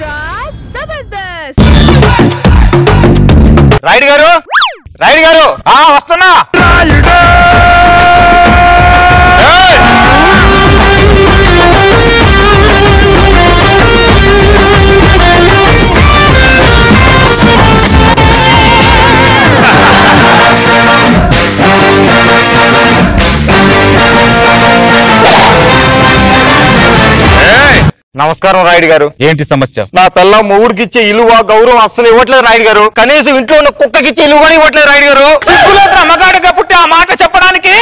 Extra Jabardasth. Rayudu గారు, రాయుడు గారు, వస్తున్నా. నమస్కారం రాయుడు గారు. ఏంటి సమస్య? నా పిల్ల మొగుడికి ఇచ్చే ఇలువ గౌరవం అస్సలు ఇవ్వట్లేదు రాయుడు గారు. కనీసం ఇంట్లో ఉన్న కుక్కకి ఇచ్చే ఇలువ కూడా ఇవ్వట్లేదు రాయుడు గారు. మగాడిగా పుట్టి ఆ మాట చెప్పడానికి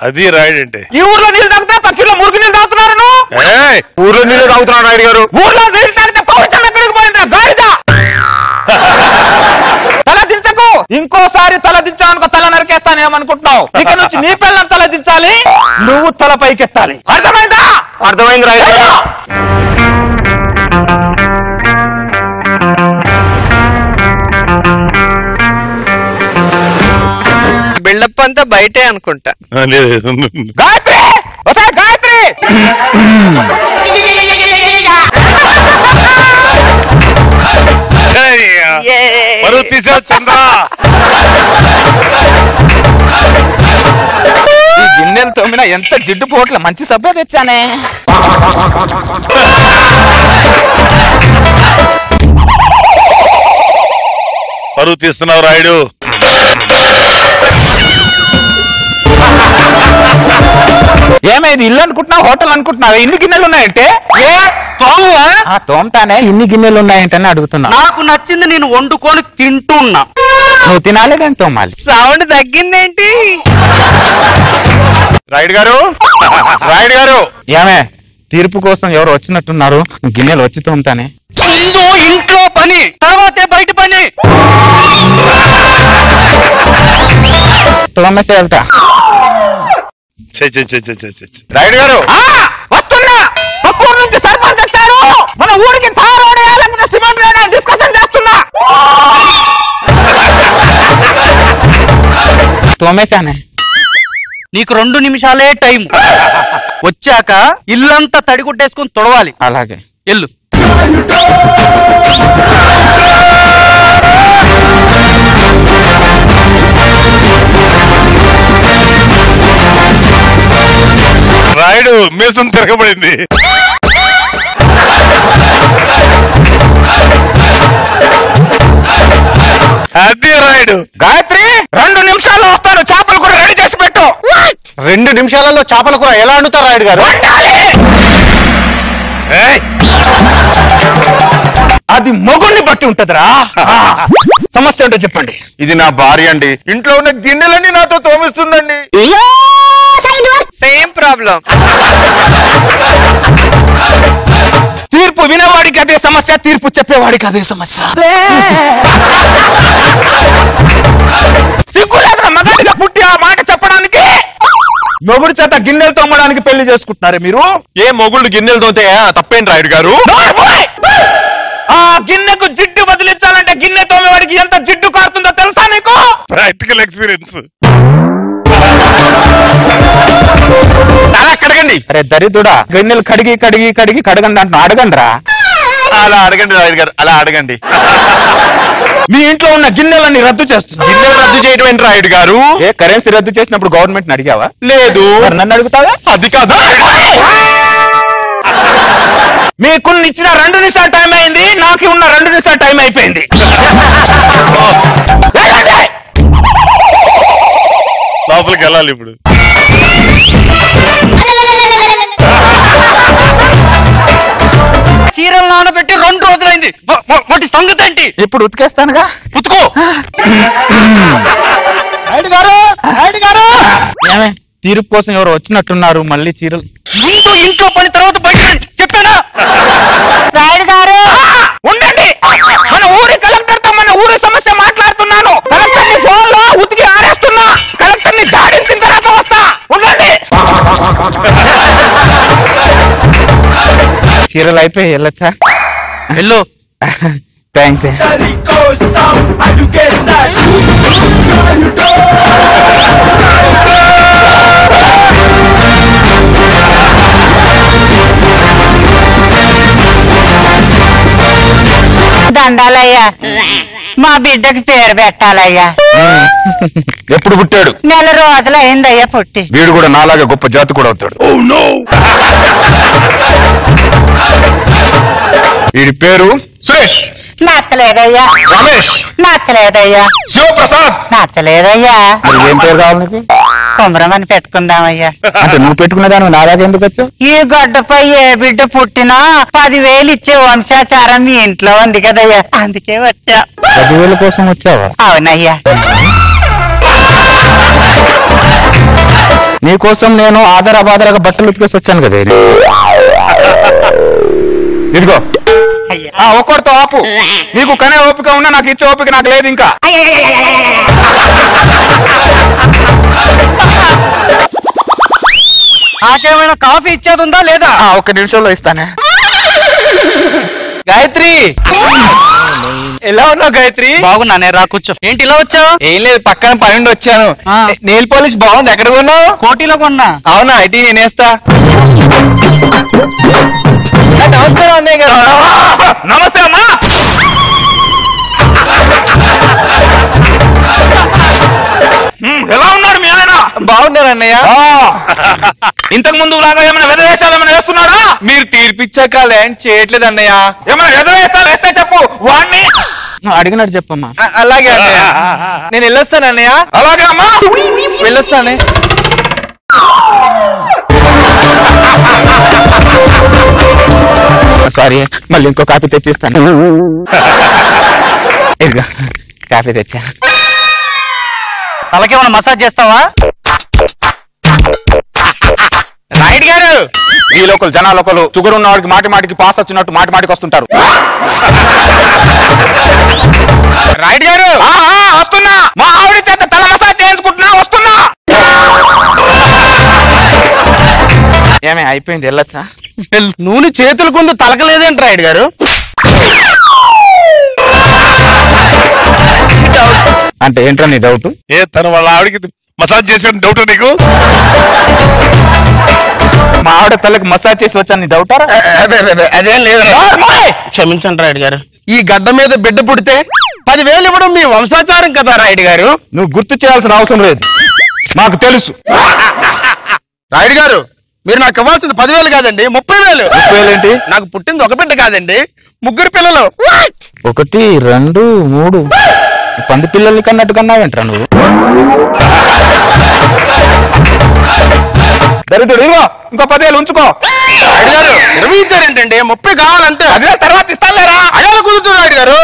అది రాయుడు అంటే. ఈ ఊర్లో నీళ్ళు తాగుతా పక్కలో మురికి నీళ్ళు తాగుతున్నారు. ఊర్లో నీళ్ళు తాగుతున్నాడు రాయుడు గారు. ఊర్లో నీళ్ళు తాగితే పౌరుషం ఎక్కడికి పోయిందా గాడిద? తల దించకు. ఇంకోసారి తల దించావనుకో తల నరికేస్తానేమనుకుంటున్నావు. ఇక నుంచి నీ పిల్లలు తల దించాలి, నువ్వు తల పైకెత్తాలి. అర్థమైందా? అర్థమైంది రాయుడు గారు. బిల్డప్ అంతా బయటే అనుకుంటా. గాయత్రి, ఒకసారి గాయత్రి. పరువు తీసావు చంద్ర. ఈ గిన్నెలు తోమినా ఎంత జిడ్డు పోట్ల మంచి సభ్య తెచ్చానే. పరువు తీస్తున్నావు రాయుడు. ఏమైంది? ఇల్లు అనుకుంటున్నావు, హోటల్ అనుకుంటున్నావు? ఇన్ని గిన్నెలు ఉన్నాయంటే తోమతానే. ఇన్ని గిన్నెలు ఉన్నాయంటని అడుగుతున్నా. నాకు నచ్చింది నేను వండుకొని తింటున్నా. నువ్వు తినాలి కానీ తోమాలి. సౌండ్ తగ్గిందేంటి? రాయుడు గారు, రాయుడు గారు. ఏమే తీర్పు కోసం ఎవరు వచ్చినట్టున్నారు? గిన్నెలు వచ్చి తోమతానే. ముందు ఇంట్లో పని, తర్వాతే బయట పని. తోమేసి వెళ్తా. రాయుడు గారు వస్తున్నా. పక్కూరు నుంచి సర్పంచ్ వచ్చారు. మన ఊరికి తారోడేయాలన్న సిమెంట్ వేయడానికి డిస్కషన్ చేస్తున్నా. తోమేశానే. నీకు 2 నిమిషాలే టైం. వచ్చాక ఇల్లంతా తడిగుడ్డేసుకుని తొడవాలి. అలాగే ఎల్లు. రాయుడు మీసం తిరగబడింది. అదే రాయుడు. గాయత్రి 2 నిమిషాల్లో వస్తాను. చేపల కూర రెడీ చేసి పెట్టు. 2 నిమిషాలలో చేపల కూర ఎలా వండుతారు రాయుడు గారు? అది మొగుడిని బట్టి ఉంటదిరా. సమస్య ఏంటో చెప్పండి. ఇది నా భార్య అండి. ఇంట్లో ఉన్న గిన్నెలన్నీ నాతో తోమిస్తుందండి. Same problem. తీర్పు వినేవాడికి అదే సమస్య, తీర్పు చెప్పేవాడికి అదే సమస్య. సిగ్గులేక మగాడిగా పుట్టి ఆ మాట చెప్పడానికి. మొగుడు చేత గిన్నెలు తోమడానికి పెళ్లి చేసుకుంటున్నారే మీరు. ఏ మొగుళ్ళు గిన్నెలు తోతే తప్పేంటి రాయుడు గారు? ఆ గిన్నెకు జిడ్డు బదిలించాలంటే గిన్నె తోమేవాడికి ఎంత జిడ్డు కారుతుందో తెలుసా నీకు? Practical experience. కడగండి. అరే దరిద్రుడా, గిన్నెలు కడిగి కడిగి కడిగి కడగండి అంటున్నా. అడగండి రా. అలా అడగండి రాయుడు గారు, అలా అడగండి. మీ ఇంట్లో ఉన్న గిన్నెలన్నీ రద్దు చేస్తున్నా. గిన్నెలు రద్దు చేయడం ఏంటి రాయుడు గారు? ఏ కరెన్సీ రద్దు చేసినప్పుడు గవర్నమెంట్ అడిగావా? లేదు. నన్ను అడుగుతావా? అది కాదు. మీకున్న ఇచ్చిన 2 నిమిషాలు టైం అయింది, నాకు ఉన్న 2 నిమిషాలు టైం అయిపోయింది. లోపలికి వెళ్ళాలి ఇప్పుడు. చీరలు నానబెట్టి 2 రోజులైంది. వాటి సంగతి ఏంటి? ఇప్పుడు ఉతికేస్తానుగా. ఉతుకో. ఏమే తీర్పు కోసం ఎవరు వచ్చినట్టున్నారు? మళ్ళీ చీరలు. ముందు ఇంట్లో పని, తర్వాత బయట చెప్పానా? రాయుడు గారు ఉండండి. మన ఊరి కలెక్టర్ తో మన ఊరి సమస్య మాట్లాడుతున్నాను. కలెక్టర్ ని ఫోన్ లో ఉతికి ఆరేస్తున్నా. కలెక్టర్ ని జాడించిన తర్వాత వస్తా. ఉండండి. చీరలు అయిపోయి వెళ్ళొచ్చా? వెళ్ళు. థ్యాంక్స్. దండాలయ్యా మా బిడ్డకి పేరు పెట్టాలయ్యా. ఎప్పుడు పుట్టాడు? నెల రోజులు అయిందయ్యా పుట్టి. వీడు కూడా నాలాగా గొప్ప జాతి కూడా అవుతాడు. వీడి పేరు సురేష్. నచ్చలేదయ్యా. రమేష్. నచ్చలేదయ్యా. శివప్రసాద్. నచ్చలేదయ్యా. ఏం పేరు కావాలి నీకు? కుమరం అని పెట్టుకుందామయ్యా. అంటే నువ్వు పెట్టుకునేదాన్ని నాలాగా ఎందుకు వచ్చావు? ఈ గడ్డపై ఏ బిడ్డ పుట్టినా 10,000 ఇచ్చే వంశాచారం మీ ఇంట్లో ఉంది కదయ్యా, అందుకే వచ్చా. 10,000 కోసం వచ్చావా? అవునయ్యా. నీకోసం నేను ఆధారబాధారగా బట్టలు ఉతికేసి వచ్చాను కదా. ఇదిగో ఒక్కడితో ఆపు. నీకు కనే ఓపిక ఉన్నా నాకు ఇచ్చే ఓపిక నాకు లేదు ఇంకా. నాకేమైనా కాఫీ ఇచ్చేది ఉందా లేదా? ఒక్క నిమిషంలో ఇస్తానే. గాయత్రి, ఎలా ఉన్నావు గాయత్రి? బాగున్నానే, రా కూర్చో. ఏంటి ఇలా వచ్చావు? ఏం లేదు, పక్కన పని నుండి వచ్చాను. నెయిల్ పాలిష్ బాగుంది, ఎక్కడ కొన్నావు? కోటిలో కొన్నా. అవునా, అయితే నేనేస్తా. నమస్కారం అన్నయ్య గారు. నమస్తే అమ్మా. ఎలా ఉన్నారు మీ ఆయన? బాగున్నారు అన్నయ్య. ఇంతకు ముందు లాగా ఏమైనా వెదవేసాలు ఏమైనా వేస్తున్నాడా? మీరు తీర్పిచ్చాక ల్యాండ్ చేయట్లేదు అన్నయ్య. ఏమైనా వెదవేసాలు వేస్తే చెప్పు, వాడిని అడిగినట్టు చెప్పమ్మా. అలాగే అన్నయ్య, నేను వెళ్ళొస్తాను అన్నయ్య. అలాగే అమ్మా, వెళ్ళొస్తానే. సారీ, మళ్ళీ ఇంకో కాఫీ తెచ్చిస్తాను. ఇదిగో కాఫీ తెచ్చా. తలకేమైనా మసాజ్ చేస్తావా? రాయుడు గారు, ఈ లోకల్ జనాలు ఒకరు షుగర్ ఉన్న వాడికి మాటి మాటికి పాస్ వచ్చినట్టు మాటి మాటికి వస్తుంటారు. రాయుడు గారు, వస్తున్నా. మా ఆవిడ చేత తల మసాజ్ చేయించుకుంటున్నా, వస్తున్నా. ఏమే అయిపోయింది, వెళ్ళొచ్చా? నూనె చేతుల ముందు తలకలేదేంటి రాయుడు గారు? అంటే ఏంట్రా నీ డౌట్? ఏ తను వాళ్ళ ఆవిడకి మసాజ్ చేసిన డౌట్ నీకు? మా ఆవిడ తలకి మసాజ్ చేసి వచ్చాను, నీ డౌటారా? అదేం లేదు. క్షమించండి రాయుడు గారు, ఈ గడ్డ మీద బిడ్డ పుడితే 10,000 ఇవ్వడం మీ వంశాచారం కదా రాయుడు గారు. నువ్వు గుర్తు చేయాల్సిన అవసరం లేదు, మాకు తెలుసు. రాయుడు గారు, మీరు నాకు ఇవ్వాల్సింది 10,000 కాదండి, 30,000. 30,000 ఏంటి? నాకు పుట్టింది ఒక బిడ్డ కాదండి, 3 పిల్లలు. 1, 2, 3 పంది పిల్లల్ని కన్నట్టు కన్నావేంట్రా నువ్వు? దరిద్రుడు, ఇదిగో ఇంకో 10,000 ఉంచుకో. రాయుడు గారు, 20 ఇచ్చారేంటండి, 30 కావాలంటే. అదే తర్వాత ఇస్తానులేరా. అయ్యాలు కుదురుతుంది రాయుడు గారు.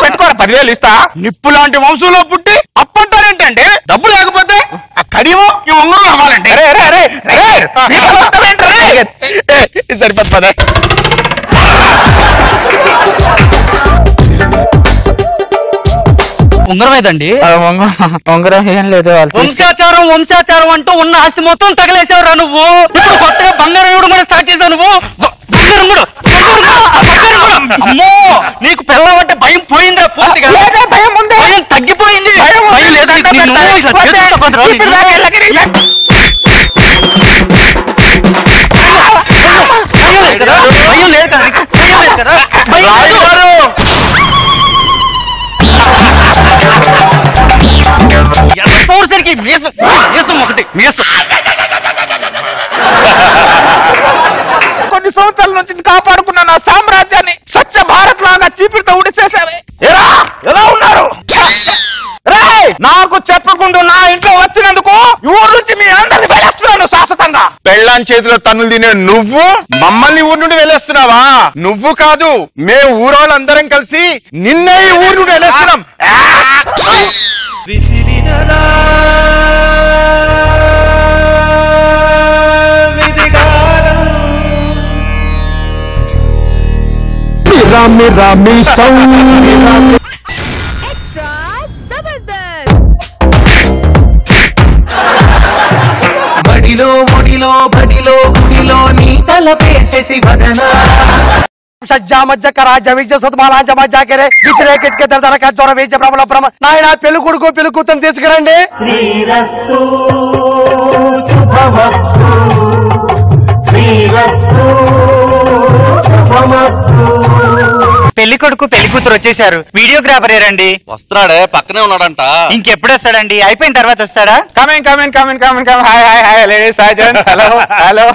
పెట్టుకోరా, 10,000 ఇస్తా. నిప్పు లాంటి వంశంలో పుట్టి అప్పంటారేంటండి? డబ్బు లేకపోతే ఆ కడియమో ఈ ఉంగరం అవ్వాలండి. సరిపోతుంది పద. ఉంగరం ఏదండి? ఉంగరం ఏం లేదు. వంశాచారం వంశాచారం అంటూ ఉన్న ఆస్తి మొత్తం తగలేసావురా నువ్వు. ఇప్పుడు కొత్తగా బంగారం ఇవ్వడం కూడా స్టార్ట్ చేసావు నువ్వు. బంగారం కూడా. అమ్మో, నీకు పిల్లం అంటే భయం పోయిందిరా పూర్తిగా. భయం ఉంది, భయం తగ్గిపోయింది. భయం లేదంటే భయం లేదు కదా. సరికి మీసం ఒకటి మీసం. కొన్ని సంవత్సరాల నుంచి కాపాడుకున్న నా సామ్రాజ్యాన్ని స్వచ్ఛ భారత్ లాగా చీపిరితో ఉడిచేసావే. ఎలా ఉన్నారు? నాకు చెప్పకుండా నా ఇంట్లో వచ్చినందుకు ఊరు నుంచి మీ అందరిని వెళ్ళేస్తున్నాను శాశ్వతంగా. పెళ్ళాం చేతిలో తన్నులు తినే నువ్వు మమ్మల్ని ఊరు నుండి వెళ్ళేస్తున్నావా? నువ్వు కాదు, మేము ఊరోళ్ళందరం కలిసి నిన్నే ఈ ఊరు నుండి వెళ్ళేస్తున్నాం. Extra Zabardast. బడిలో ఒడిలో బడిలో గుడిలో నీ తలపేసేసి వదనా సజ్జా మధ్య కరాజ విజయ సత్మాలాజ మధ్య కెరే విచరే కిట్కే దరదర కచ్చోర విజయ ప్రబల ప్రమ. నాయన పెళ్లి కొడుకు పెళ్లి కూతురు తీసుకురండి. శ్రీరస్తు శుభమస్తు శ్రీరస్తు శుభమస్తు. పెళ్లి కొడుకు పెళ్లి కూతురు వచ్చేసారు. వీడియోగ్రాఫర్ ఏరండి? వస్తున్నాడే, పక్కనే ఉన్నాడంట. ఇంకెప్పుడు వస్తాడండి? అయిపోయిన తర్వాత వస్తాడా? Coming coming coming coming coming. Hi hi hi ladies, hi gents, hello hello.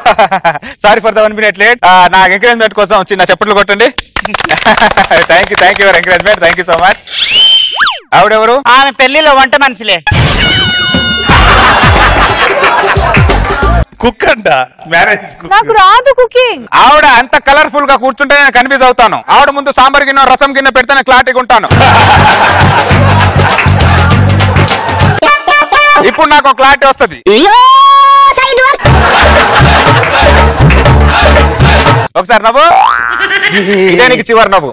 Sorry for the 1 minute late. నా ఎంకరేజ్మెంట్ కోసం చిన్న చప్పట్లు కొట్టండి. Thank you your encouragement, thank you so much. ఆవిడెవరు? ఆమె పెళ్లిలో వంట మనుషులే. కుక్ అంట, మ్యారేజ్ కుక్. నాకు రాదు కుకింగ్. ఆవిడ అంత కలర్ఫుల్ గా కూర్చుంటే నేను కన్ఫ్యూజ్ అవుతాను. ఆవిడ ముందు సాంబార్ గిన్నె రసం గిన్నె పెడితే క్లారిటీగా ఉంటాను. ఇప్పుడు నాకు క్లారిటీ వస్తుంది. ఒకసారి నవ్వు, ఇదే నీకు చివరి నవ్వు.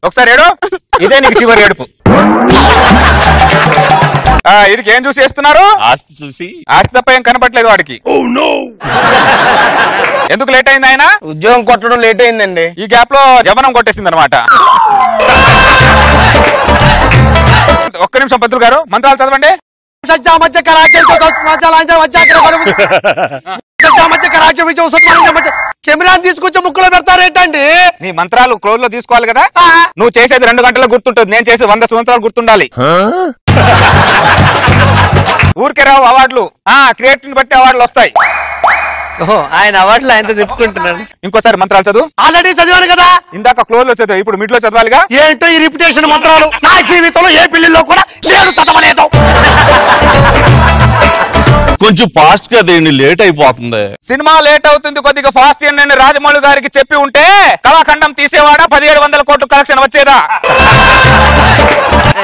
ఒకసారి ఏడు, ఇదే నీకు చివరి ఏడుపు. వీడికి ఏం చూసి చేస్తున్నారు? ఆస్తి చూసి. ఆస్తి తప్ప ఏం కనపట్లేదు వాడికి. ఎందుకు లేట్ అయింది ఆయన? ఉద్యోగం కొట్టడం లేట్ అయిందండి. ఈ గ్యాప్ లో యవనం కొట్టేసింది అనమాట. ఒక్క నిమిషం పంతులు గారు, మంత్రాలు చదవండి. కెమెరా తీసుకొచ్చి ముక్కులో పెడతారేంటండి? నీ మంత్రాలు క్లోజ్ లో తీసుకోవాలి కదా. నువ్వు చేసేది 2 గంటలకు గుర్తుంటుంది, నేను చేసేది 100 సంవత్సరాలు గుర్తుండాలి. ఊరికే రావు అవార్డులు, క్రియేటివ్ బట్టి అవార్డులు వస్తాయి. ఓహో, ఆయన అవార్డులు ఆయనతో చెప్పుకుంటున్నాడు. ఇంకోసారి మంత్రాలు చదువు. ఆల్రెడీ చదివాను కదా. ఇందాక క్లోజ్ లో చదువు, ఇప్పుడు మిడ్ లో చదవాలిగా. ఏంటో ఈ రిపిటేషన్ మంత్రాలు? నా జీవితంలో ఏ పెళ్లిలో కూడా నేను చదవలేదు. కొంచెం ఫాస్ట్ గా దేని లేట్ అయిపోతుంది. సినిమా లేట్ అవుతుంది, కొద్దిగా ఫాస్ట్ నేను రాజమౌళి గారికి చెప్పి ఉంటే కళాఖండం తీసేవాడా, 1700 కోట్లు కలెక్షన్ వచ్చేదా?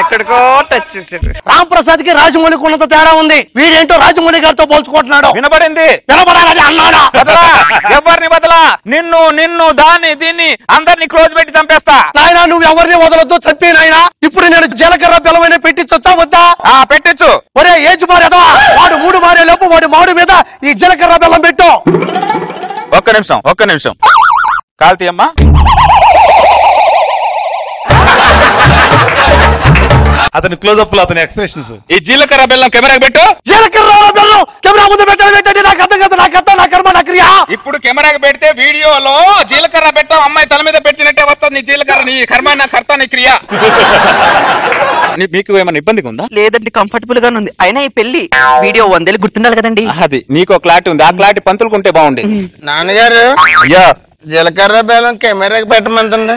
ఎక్కడికో టచ్ చేసాడు. రామ్ ప్రసాద్ కి రాజమౌళికి ఉన్నంత తేడా ఉంది. వీడేంటో రాజమౌళి గారితో పోల్చుకుంటున్నాడు. వినబడింది, వినబడాలని అన్నాడా? ఎవరిని బదలా, నిన్ను దాన్ని దీన్ని అందరినీ క్లోజ్ పెట్టి చంపేస్తా. నాయనా, నువ్వు ఎవరిని వదలొద్దు, చంపే నాయనా. ఇప్పుడు నేను జీలకర్ర బెల్లమైన పెట్టించొచ్చా వద్దా? పెట్టించు. ఒరే ఏజ్ మారేదా, వాడు 3 మారే లోపు వాడి మాడు మీద ఈ జీలకర్ర బెల్లం పెట్టు. ఒక్క నిమిషం కాల్తీ అమ్మా. అతని క్లోజ్అప్ లో అతని ఎక్స్ప్రెషన్స్. ఈ జీలకర్ర బెల్లం కెమెరాకి పెట్టు. జీలకర్ర బెల్లం కెమెరా ముందు పెట్టడం ఏంటంటే నాకు అర్థం కాదు. నా కర్మ నా క్రియ. ఇప్పుడు కెమెరాకి పెడితే వీడియోలో జీలకర్ర పెట్టాం, అమ్మాయి తల మీద పెట్టినట్టే వస్తుంది నీ జీలకర్ర. నీ కర్మ నా కర్త నీ క్రియ. మీకు ఏమైనా ఇబ్బందిగా ఉందా? లేదండి, కంఫర్టబుల్ గానే ఉంది. అయినా ఈ పెళ్లి వీడియో 100 ఏళ్ళు గుర్తుండాలి కదండి. అది నీకు క్లారిటీ ఉంది, ఆ క్లారిటీ పంతులుకుంటే బాగుండే. నాన్నగారు, అయ్యా జీలకర్ర బెల్లం కెమెరాకి పెట్టమంటుంది.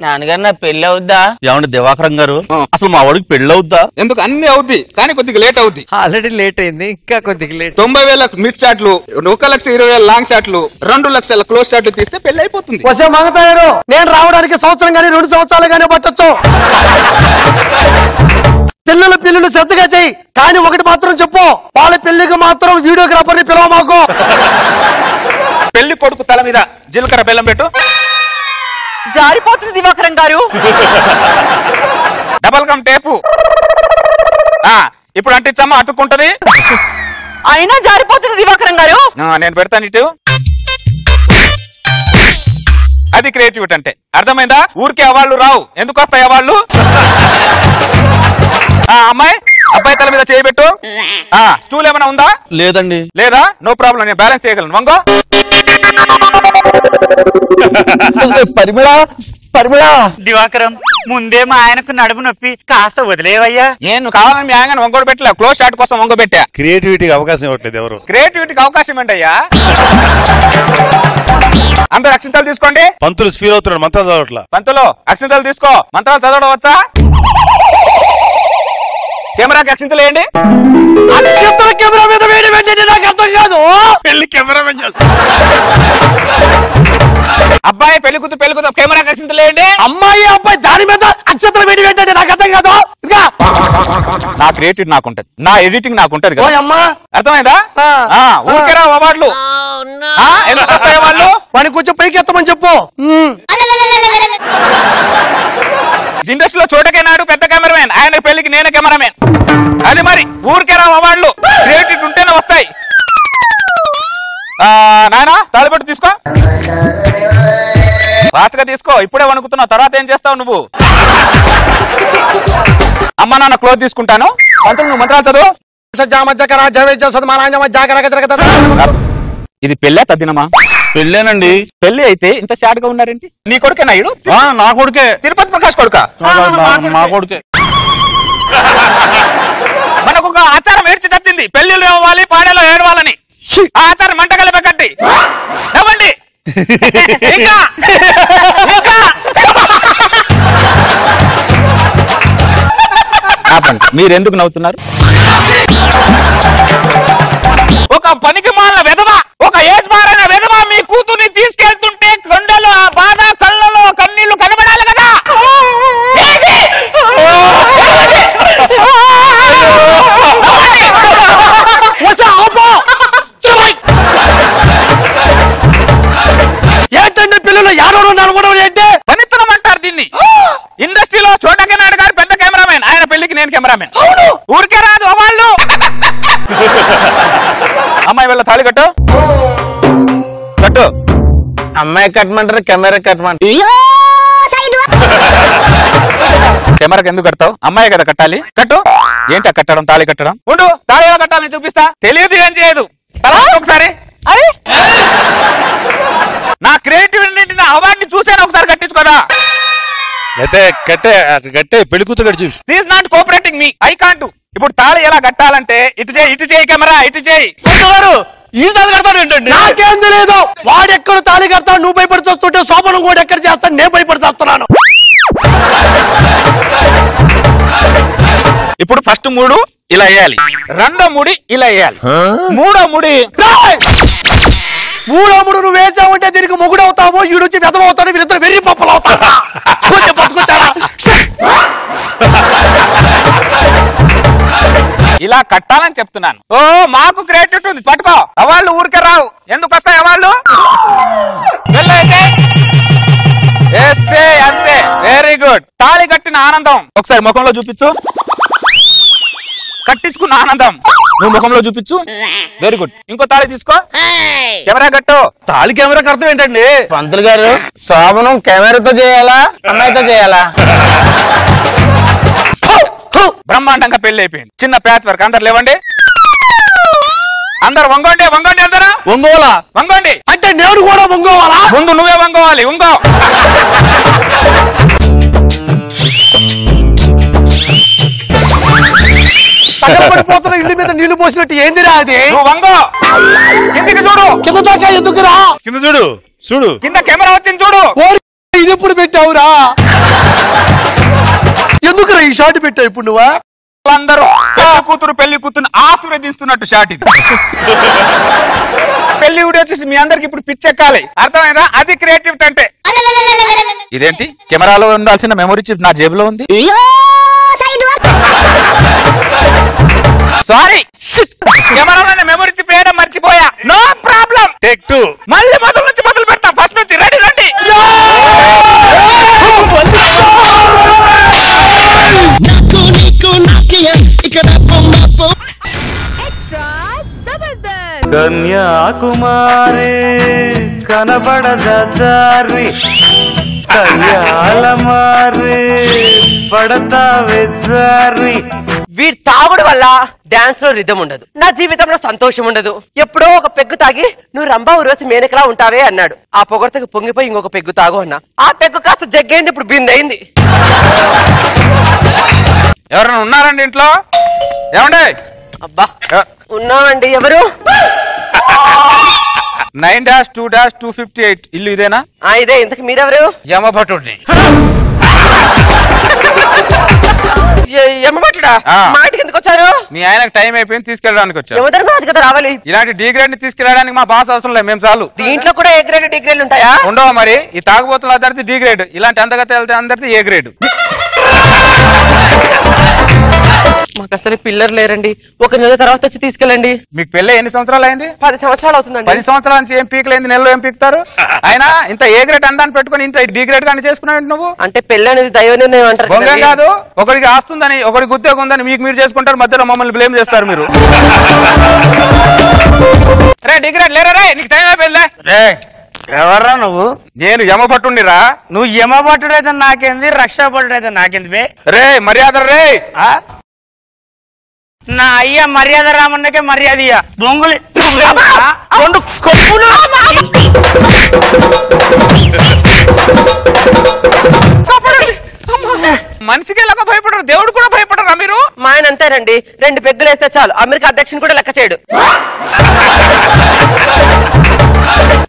నాన్నగారు, నా పెళ్లి అవుద్దా? ఏమండి దివాకరం గారు, అసలు మా వాడికి పెళ్లి అవుద్దా? ఎందుకు అన్ని అవుద్ది, కానీ కొద్దిగా లేట్ అవుద్ది. ఆల్రెడీ లేట్ అయింది, ఇంకా కొద్దిగా లేట్. 90,000 మిడ్ షాట్లు, 1,20,000 లాంగ్ షాట్లు, 2 లక్షల క్లోజ్ షాట్లు తీస్తే పెళ్లి అయిపోతుంది. వసే మంగతాయారు, నేను రావడానికి సంవత్సరం గానీ 2 సంవత్సరాలు గానీ పట్టొచ్చు. పిల్లలు శ్రద్ధగా చెయ్యి, కానీ ఒకటి మాత్రం చెప్పు, వాళ్ళ పెళ్లికి మాత్రం వీడియోగ్రాఫర్ ని పిలవ మాకు. పెళ్లి కొడుకు తల మీద జీలకర్ర బెల్లం పెట్టు. జారిపోతుంది దివాకరం గారు. Double gum tape. ఇప్పుడు అంటించమ్మా, అతుక్కుంటది. అయినా జారిపోతుంది దివాకరం గారు. నేను పెడతాను ఇటు. అది క్రియేటివిటీ అంటే, అర్థమైందా? ఊరికే అవాళ్ళు రావు. ఎందుకు వస్తాయి అవాళ్ళు? అబ్బాయి తల మీద చేయబెట్టు. స్టూల్ ఏమైనా ఉందా? లేదండి. లేదా? నో ప్రాబ్లం, నేను బ్యాలెన్స్ చేయగలను. వంగో. పరిమళ దివాకరం, ముందే మా ఆయనకు నడుము నొప్పి, కాస్త వదిలేవయ్యా. నేను కావాలని మీ ఆయన వంగోడు పెట్టలే, క్లోజ్ షాట్ కోసం వంగబెట్టా. క్రియేటివిటీకి అవకాశం ఇవ్వట్లేదు ఎవరు. క్రియేటివిటీకి అవకాశం ఏంటయ్యా? అందరూ అక్షింతలు తీసుకోండి. పంతులు ఫీల్ అవుతున్నాడు, మంత్రాలు చదవట్లా. పంతులు అక్షింతలు తీసుకో. మంత్రాలు చదవడం వచ్చా? కెమెరాకి అక్షింతలు వేయండి. కెమెరా మీద వేడి పెట్టండి, నాకు అర్థం కాదు. పెళ్లి కెమెరా అబ్బాయి పెళ్లి కూతురు కెమెరాకి అక్షింతలు వేయండి. అమ్మాయి అబ్బాయి దాని మీద అక్షతలు వేడి పెట్టండి, నాకు అర్థం కాదు. నా క్రియేటివ్ నాకుంటది, నా ఎడిటింగ్ నాకుంటది కదా. అమ్మా, అర్థమైందా? ఊరికే రావు అవార్డులు. ఎందుకు వస్తాయి వాళ్ళు? వాడిని కొంచెం పైకి ఎత్తమని చెప్పు. ఇండస్ట్రీలో చోటకే నాడు పెద్ద కెమెరామెన్, ఆయన పెళ్లికి నేనే కెమెరామెన్. అది మరి ఊరికే రావు అవార్డులు. క్రియేటివ్ ఉంటేనే వస్తాయి. నాయనా తాళిబొట్టు తీసుకో, ఫాస్ట్ గా తీసుకో. ఇప్పుడే వణుకుతున్నావు, తర్వాత ఏం చేస్తావు నువ్వు? అమ్మ నాన్న క్లోజ్ తీసుకుంటాను. పంతులు నువ్వు మంత్రాలు చదువు. ఇది పెళ్ళే తద్దినమా? పెళ్ళేనండి. పెళ్లి అయితే ఇంత షార్ట్ గా ఉన్నారేంటి? నీ కొడుకే నాయుడు? నా కొడుకే. తిరుపతి ప్రకాష్ కొడుక? మా కొడుకే. మనకు ఒక ఆచారం ఏడ్చి తప్పింది, పెళ్లిలో ఇవ్వాలి పాడేలో ఏడవాలని. ఆ ఆచారం మంట కలిపి కట్టి ఇవ్వండి. ఇంకా మీరెందుకు నవ్వుతున్నారు? ఒక పనికి మాలిన వెధవ, ఒక ఏజ్ మారైన వెధవ మీ కూతుర్ని తీసుకెళ్తుంటే కొండలు ఆ బాధ కళ్ళలో కన్నీళ్లు కనబడాలి కదా. ఏంటంటే పిల్లలు యాడో నడవడం ఏంటి? పనితనం అంటారు దీన్ని. ఇండస్ట్రీలో చోటకి నాయుడు గారు పెద్ద కెమెరామెన్, ఆయన పెళ్లికి నేను కెమెరామెన్. ఊరికే రాదు వాళ్ళు. అమ్మాయి వెళ్ళ తాళి కట్టు. కట్టు. అమ్మాయి కట్టమంటారు, కెమెరా కట్టమంటారు. కెమెరాకి ఎందుకు కడతావు? అమ్మాయి కదా కట్టాలి, కట్టు. ఏంటి కట్టడం? తాళి కట్టడం. ఉండు, తాళి ఎలా కట్టాలని చూపిస్తా. తెలియదు, ఏం చేయదు. ఒకసారి నా క్రియేటివిటీ నా అవార్డుని చూసాను, ఒకసారి కట్టించుకోదా? అయితే కట్టే పెళ్లి కూతురు కట్టి చూసి. She is not cooperating me. I can't. ఇప్పుడు తాళి ఎలా కట్టాలంటే ఇటు చేయి కెమెరా, ఇటు చేయి. ఈ తాళి కడతాడు ఏంటండి? నాకేం తెలియదు. వాడెక్కడ తాళి కడతాడు, నువ్వు భయపడి చూస్తుంటే శోభనం కూడా ఎక్కడ చేస్తాను, నేను భయపడి చేస్తున్నాను. ఇప్పుడు ఫస్ట్ 3 ఇలా వేయాలి, 2వ ముడి ఇలా వేయాలి, 3వ ముడి. 3వ ముడి నువ్వు వేసావంటే దీనికి మొగుడవుతావో, ఈడొచ్చి వెదవవుతాడు, వీళ్ళిద్దరు వెర్రి పప్పలు అవుతారా? కొంచెం పట్టుకొచ్చారా? ఇలా కట్టాలని చెప్తున్నాను. ఓ మాకు క్రియేటివిటీ ఉంది, పట్టుకో. అవాళ్ళు ఊరికే రావు. ఎందుకు వస్తాయి అవాళ్ళు? అంతే. Very good. తాళి కట్టిన ఆనందం ఒకసారి ముఖంలో చూపించు. కట్టించుకున్న ఆనందం నువ్వు ముఖంలో చూపించు. Very good. ఇంకో తాళి తీసుకో, కెమెరా కట్టు. తాళి కెమెరాకి అర్థం ఏంటండి? పంతులు గారు, శోభనం కెమెరాతో చేయాలా, అమ్మాయితో చేయాలా? బ్రహ్మాండంగా పెళ్లి అయిపోయింది. చిన్న ప్యాచ్ వర్క్. అందరు లేవండి, అందరు వంగోండి. అందరూ ఒంగోలా? వంగోండి. అంటే నేను కూడా ఒంగోవాలా? ముందు నువ్వే వంగోవాలి. ఉంగో. పడిపోతున్న ఇల్లు మీద నీళ్లు పోసినట్టు ఏందిరా అది? నువ్వు వంగో. కిందికి చూడు. కింద దాకా ఎందుకురా? కింద చూడు. కింద కెమెరా వచ్చింది చూడు. ఇది ఎప్పుడు పెట్టావురా? ఎందుకురా ఈ షాట్ పెట్టావు ఇప్పుడు నువ్వా? అందరూ పెళ్లి కూతురు ఆశీర్వదిస్తున్నట్టు షాట్ ఇది. పెళ్లి వీడియో చూసి మీ అందరికి ఇప్పుడు పిచ్చెక్కాలి, అర్థమైందా? అది క్రియేటివిటీ అంటే. ఇదేంటి కెమెరాలో ఉండాల్సిన మెమరీ చిప్ నా జేబులో ఉంది. సారీ, కెమెరాలో మెమరీ చిప్ వేయడం మర్చిపోయా. No problem. టేక్ 2. మళ్ళీ మొదలు నుంచి మొదలు పెడతా. ఫస్ట్ నుంచి రెడీ రండి. ఎక్స్ట్రా జబర్దస్త్. కన్యాకుమారి కనబడదారి కన్యాలమారి పడతావే జారి. వీడి తాగుడు వల్ల డాన్స్ లో రిధం ఉండదు, నా జీవితంలో సంతోషం ఉండదు. ఎప్పుడో ఒక పెగ్గు తాగి నువ్వు రంభా ఉర్వశి మేనకలా ఉంటావే అన్నాడు. ఆ పొగడతకు పొంగిపోయి ఇంకొక పెగ్గు తాగు అన్నా. ఆ పెగ్గు కాస్త జగ్గైంది, ఇప్పుడు బిందైంది. ఎవరైనా ఉన్నారండి ఇంట్లో? ఏమండి? అబ్బా ఉన్నామండి. ఎవరు? 9-2-258 ఇల్లు ఇదేనా? ఇదే. ఇంతకు మీరెవరు? యమభటుడిని. యమభటుడా? మా ఇంటికి ఎందుకు వచ్చారు? మీ ఆయనకు టైం అయిపోయింది, తీసుకెళ్ళడానికి వచ్చారు. యమధర్మరాజు కదా రావాలి. ఇలాంటి డి గ్రేడ్ ని తీసుకెళ్ళడానికి మా బాస్ అవసరం లేదు, మేము చాలు. దీంట్లో కూడా ఏ గ్రేడ్ డి గ్రేడ్ ఉంటాయా? ఉండవు మరి. ఈ తాగుబోతులు అందరిది డి గ్రేడ్, ఇలాంటి అందగతి వెళ్తే అందరిది ఏ గ్రేడ్. మాకు అసలు పిల్లర్ లేరండి. 1 నెల తర్వాత వచ్చి తీసుకెళ్ళండి. మీకు పెళ్ళి ఎన్ని సంవత్సరాలు అయింది? 10 సంవత్సరాలు అవుతుందండి. 10 సంవత్సరాల నుంచి ఏం పీకలేంది, నెలలో ఏం పీకుతారు? అయినా ఇంత ఏ గ్రేడ్ అందాన్ని పెట్టుకుని ఇంత డి గ్రేడ్ గానీ చేసుకున్నావు నువ్వు. అంటే పెళ్ళి అనేది దైవ నిర్ణయం అంటారు. బొంగం కాదు, ఒకరికి ఆస్తుందని ఒకరికి ఉద్యోగం ఉందని మీకు మీరు చేసుకుంటారు, మధ్యలో మమ్మల్ని బ్లేమ్ చేస్తారు మీరు. రే డి గ్రేడ్ లేరా రే, నీకు టైం అయిపోయిందిలే. ఎవర్రా నువ్వు? నేను యమభట్టుడిరా. నువ్వు యమభట్టుడైతే నాకేంది, రక్షాభట్టుడైతే నాకేంది బే? రే మర్యాద రే. నా అయ్య మర్యాద రామన్నకే మర్యాద ఇయ్య. బొంగులి రెండు కొప్పులు మనిషికి ఎలాగ భయపడరు, దేవుడు కూడా భయపడరా మీరు? మా ఆయన అంతేనండి, 2 పెగ్గులు వేస్తే చాలు అమెరికా అధ్యక్షుని కూడా లెక్క చేయడు.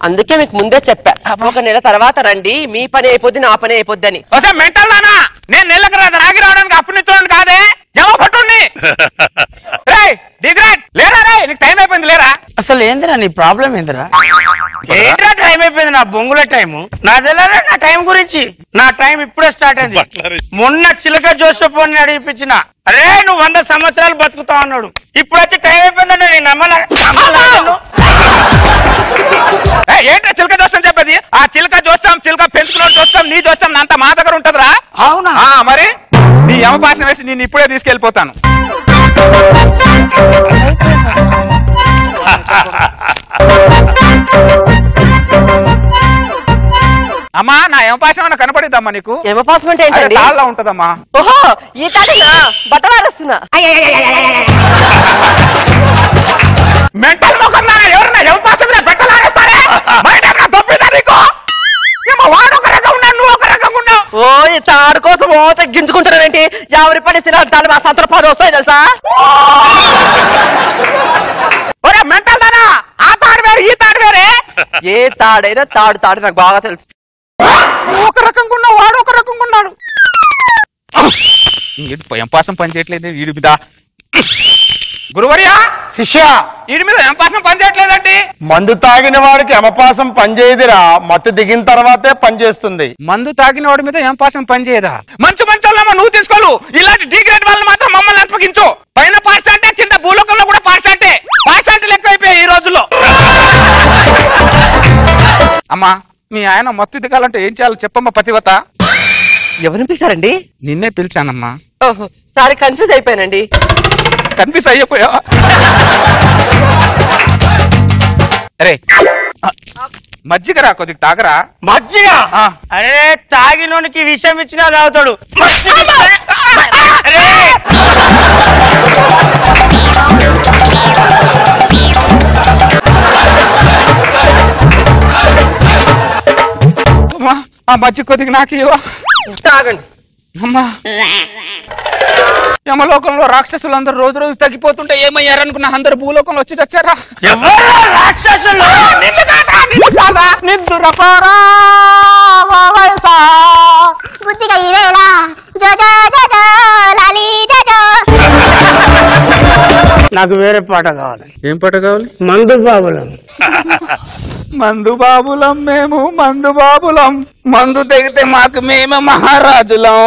అందుకే మీకు ముందే చెప్పా, 1 నెల తర్వాత రండి, మీ పని అయిపోద్ది నా పని అయిపోద్ది అని. మెంటల్ నానా, నేను నెలకు రాగి రావడానికి అప్పు నుంచి కాదే జమ పట్టుండి. లేరా రే, నీకు టైం అయిపోయింది లేరా. అసలు ఏందిరా నీ ప్రాబ్లం ఏందిరా? ఏంట్రా టైం అయిపోయింది? నా బొంగుల టైము నా తెలియదా? నా టైం గురించి నా టైం ఇప్పుడే స్టార్ట్ అయింది. మొన్న చిలక జోసెఫ్ని అడిగిపించిన, అరే నువ్వు 100 సంవత్సరాలు బతుకుతావు అన్నాడు. ఇప్పుడు వచ్చి టైం అయిపోయిందండి, నేను ఏంట్రా చిలక జోస్తం చెప్పేది? ఆ చిలక జోస్తాం, చిలక పెంచుకున్న చూస్తాం, నీ చూస్తాం అంత మా దగ్గర ఉంటదిరా. అవునా? మరి నీ యమపాశం వేసి నేను ఇప్పుడే తీసుకెళ్ళిపోతాను. అమ్మా నా యమపాశం ఏమైనా కనపడిద్దమ్మా నీకు? యమపాశం అంటే ఏంటండి? తాళ్ళ ఉంటదమ్మా. ఓహో ఈ తాడినా బట్టలు ఆరేస్తున్నా. మెంటల్ మొఖం ఎవరన్నా యమపాశం మీద బట్టలు ఆరేస్తారే? తప్పిదా నీకు? వాడు ఒక రకంగా ఉన్నాడు, నువ్వు ఒక రకంగా ఉన్నావు. ఓ ఈ తాడు కోసం ఓ తగ్గించుకుంటారేంటి? ఎవరి పని తాడు మా సంతలో 10 వస్తాయి తెలుసా? మెంటల్ దానా, ఆ తాడు వేరే ఈ తాడు వేరే. ఏ తాడైనా తాడు నాకు బాగా తెలుసు. ఒక రకంగా ఉన్నావు, వాడు ఒక రకంగా ఉన్నాడు. ఎంపాసం పని చేయట్లేదు వీడి మీద. గురువర్యా శిష్య, వీడి మీద ఎంపాసం పని చేయట్లేదండి. మందు తాగిన వాడికి యమపాసం పనిచేయదురా, మత్తు దిగిన తర్వాతే పనిచేస్తుంది. మందు తాగిన వాడి మీద ఎంపాసం పని చేయదా? మంచి వాళ్ళమ్మా నువ్వు తీసుకోలు. ఇలాంటి డీ గ్రేడ్ వాళ్ళని మాత్రం మమ్మల్ని అప్పగించు. పైన పార్ట్స్ అంటే కింద భూలోకంలో కూడా పార్ట్స్ అంటే లెక్క అయిపోయాయి ఈ రోజుల్లో. అమ్మా మీ ఆయన మత్తు దిగాలంటే ఏం చేయాలో చెప్పమ్మా పతివత. ఎవరిని పిలిచారండి? నిన్నే పిలిచానమ్మా. ఓహో సారీ కన్ఫ్యూజ్ అయిపోయానండి. కన్ఫ్యూజ్ అయిపోయా? అరే మజ్జిగ రా, కొద్దిగా తాగరా. మజ్జిగ? అరే తాగినోనికి విషయం ఇచ్చినా తాగుతాడు. ఆ మజ్జిగ కొద్దిగా నాకు ఇవ్వ. తాగండి. అమ్మా యమలోకంలో రాక్షసులందరూ రోజు రోజు తగ్గిపోతుంటే ఏమయ్యారనుకున్నా? అందరు భూలోకంలో వచ్చి చచ్చారా? రాక్షసులు నాకు వేరే పాట కావాలి. ఏం పాట కావాలి? మందు బాబులం. మందు బాబులం మేము, మందు బాబులం, మందు తెగితే మాకు మేము మహారాజులం.